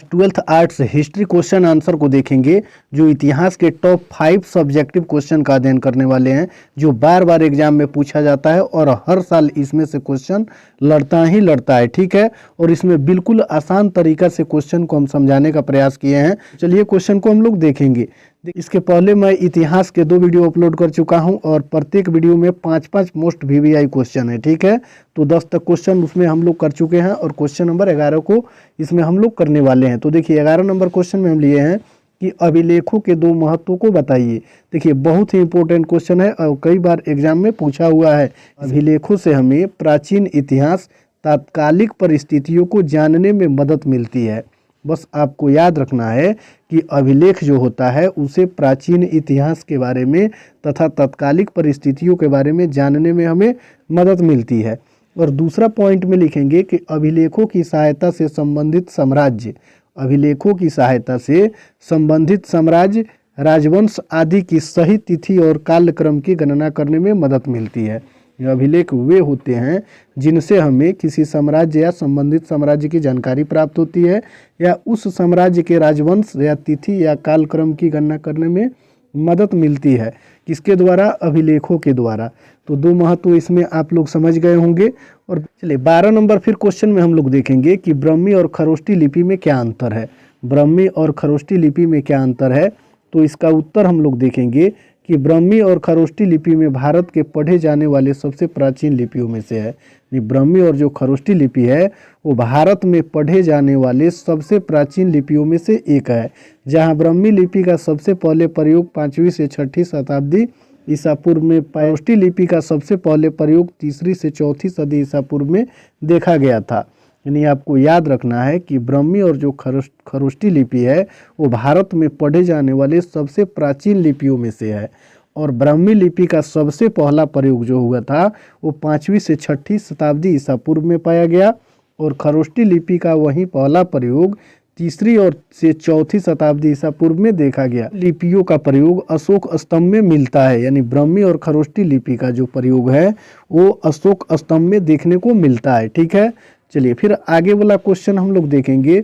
Twelfth arts history question answer को देखेंगे, जो इतिहास के टॉप 5 सब्जेक्टिव क्वेश्चन का अध्ययन करने वाले हैं, जो बार बार एग्जाम में पूछा जाता है और हर साल इसमें से क्वेश्चन लड़ता ही लड़ता है। ठीक है, और इसमें बिल्कुल आसान तरीका से क्वेश्चन को हम समझाने का प्रयास किए हैं। चलिए क्वेश्चन को हम लोग देखेंगे। इसके पहले मैं इतिहास के 2 वीडियो अपलोड कर चुका हूं और प्रत्येक वीडियो में 5-5 मोस्ट वीवीआई क्वेश्चन है। ठीक है, तो 10 तक क्वेश्चन उसमें हम लोग कर चुके हैं और क्वेश्चन नंबर 11 को इसमें हम लोग करने वाले हैं। तो देखिए 11 नंबर क्वेश्चन में हम लिए हैं कि अभिलेखों के 2 महत्वों को बताइए। देखिए बहुत ही इंपॉर्टेंट क्वेश्चन है और कई बार एग्जाम में पूछा हुआ है। अभिलेखों से हमें प्राचीन इतिहास, तात्कालिक परिस्थितियों को जानने में मदद मिलती है। बस आपको याद रखना है कि अभिलेख जो होता है उसे प्राचीन इतिहास के बारे में तथा तत्कालिक परिस्थितियों के बारे में जानने में हमें मदद मिलती है। और दूसरा पॉइंट में लिखेंगे कि अभिलेखों की सहायता से संबंधित साम्राज्य, अभिलेखों की सहायता से संबंधित साम्राज्य, राजवंश आदि की सही तिथि और कालक्रम की गणना करने में मदद मिलती है। अभिलेख वे होते हैं जिनसे हमें किसी साम्राज्य या संबंधित साम्राज्य की जानकारी प्राप्त होती है या उस साम्राज्य के राजवंश या तिथि या कालक्रम की गणना करने में मदद मिलती है। किसके द्वारा? अभिलेखों के द्वारा। तो 2 महत्व इसमें आप लोग समझ गए होंगे। और चलिए 12 नंबर फिर क्वेश्चन में हम लोग देखेंगे कि ब्राह्मी और खरोष्टी लिपि में क्या अंतर है। ब्राह्मी और खरोष्टी लिपि में क्या अंतर है, तो इसका उत्तर हम लोग देखेंगे कि ब्राह्मी और खरोष्टी लिपि में भारत के पढ़े जाने वाले सबसे प्राचीन लिपियों में से है। ये ब्राह्मी और जो खरोष्टी लिपि है वो भारत में पढ़े जाने वाले सबसे प्राचीन लिपियों में से एक है। जहां ब्राह्मी लिपि का सबसे पहले प्रयोग 5वीं से 6ठी शताब्दी ईसा पूर्व में, खरोष्टी लिपि का सबसे पहले प्रयोग 3री से 4थी सदी ईसा पूर्व में देखा गया था। यानी आपको याद रखना है कि ब्राह्मी और जो खरोष्टी लिपि है वो भारत में पढ़े जाने वाले सबसे प्राचीन लिपियों में से है। और ब्राह्मी लिपि का सबसे पहला प्रयोग जो हुआ था वो 5वीं से 6ठी शताब्दी ईसा पूर्व में पाया गया और खरोष्टी लिपि का वही पहला प्रयोग 3री और से 4थी शताब्दी ईसा पूर्व में देखा गया। लिपियों का प्रयोग अशोक स्तंभ में मिलता है, यानी ब्राह्मी और खरोष्टी लिपि का जो प्रयोग है वो अशोक स्तंभ में देखने को मिलता है। ठीक है, चलिए फिर आगे वाला क्वेश्चन हम लोग देखेंगे।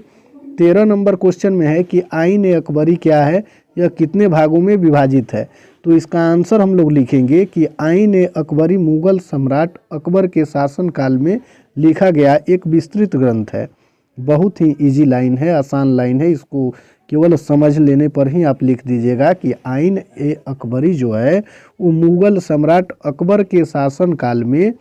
13 नंबर क्वेश्चन में है कि आईन ए अकबरी क्या है, यह कितने भागों में विभाजित है। तो इसका आंसर हम लोग लिखेंगे कि आईन ए अकबरी मुगल सम्राट अकबर के शासनकाल में लिखा गया एक विस्तृत ग्रंथ है। बहुत ही इजी लाइन है, आसान लाइन है, इसको केवल समझ लेने पर ही आप लिख दीजिएगा कि आईन ए अकबरी जो है वो मुगल सम्राट अकबर के शासनकाल में,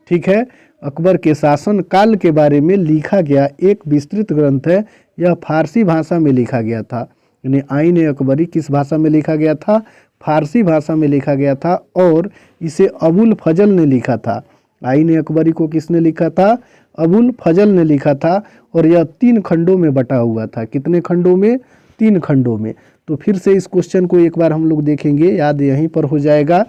ठीक है, अकबर के शासन काल के बारे में लिखा गया एक विस्तृत ग्रंथ है। यह फारसी भाषा में लिखा गया था। यानी आईन ए अकबरी किस भाषा में लिखा गया था? फारसी भाषा में लिखा गया था और इसे अबुल फजल ने लिखा था। आईन ए अकबरी को किसने लिखा था? अबुल फजल ने लिखा था और यह 3 खंडों में बटा हुआ था। कितने खंडों में? 3 खंडों में। तो फिर से इस क्वेश्चन को एक बार हम लोग देखेंगे, याद यहीं पर हो जाएगा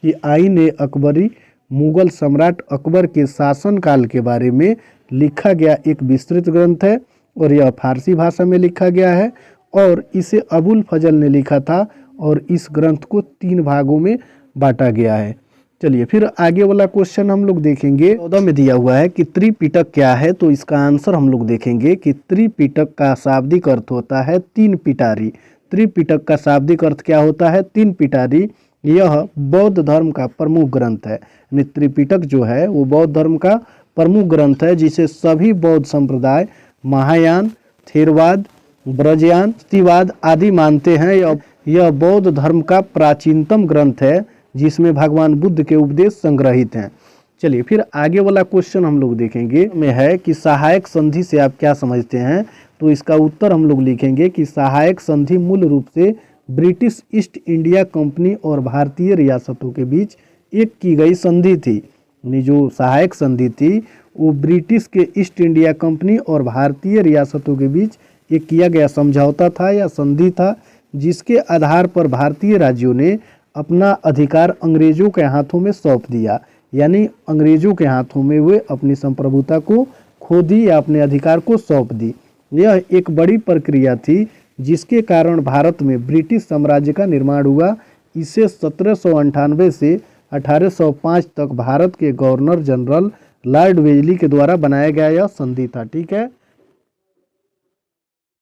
कि आईन ए अकबरी मुगल सम्राट अकबर के शासनकाल के बारे में लिखा गया एक विस्तृत ग्रंथ है और यह फारसी भाषा में लिखा गया है और इसे अबुल फजल ने लिखा था और इस ग्रंथ को 3 भागों में बांटा गया है। चलिए फिर आगे वाला क्वेश्चन हम लोग देखेंगे। 14 में दिया हुआ है कि त्रिपिटक क्या है, तो इसका आंसर हम लोग देखेंगे कि त्रिपिटक का शाब्दिक अर्थ होता है 3 पिटारी। त्रिपिटक का शाब्दिक अर्थ क्या होता है? 3 पिटारी। यह बौद्ध धर्म का प्रमुख ग्रंथ है। यानी त्रिपिटक जो है वो बौद्ध धर्म का प्रमुख ग्रंथ है जिसे सभी बौद्ध संप्रदाय महायान, थेरवाद, ब्रजयान, स्तिवाद आदि मानते हैं। यह बौद्ध धर्म का प्राचीनतम ग्रंथ है जिसमें भगवान बुद्ध के उपदेश संग्रहित हैं। चलिए फिर आगे वाला क्वेश्चन हम लोग देखेंगे में है कि सहायक संधि से आप क्या समझते हैं। तो इसका उत्तर हम लोग लिखेंगे कि सहायक संधि मूल रूप से ब्रिटिश ईस्ट इंडिया कंपनी और भारतीय रियासतों के बीच एक की गई संधि थी। यानी जो सहायक संधि थी वो ब्रिटिश के ईस्ट इंडिया कंपनी और भारतीय रियासतों के बीच एक किया गया समझौता था या संधि था, जिसके आधार पर भारतीय राज्यों ने अपना अधिकार अंग्रेजों के हाथों में सौंप दिया। यानी अंग्रेजों के हाथों में वे अपनी संप्रभुता को खो दी या अपने अधिकार को सौंप दी। यह एक बड़ी प्रक्रिया थी जिसके कारण भारत में ब्रिटिश साम्राज्य का निर्माण हुआ। इसे 1798 से 1805 तक भारत के गवर्नर जनरल लॉर्ड वेलेस्ली के द्वारा बनाया गया यह संधि था। ठीक है,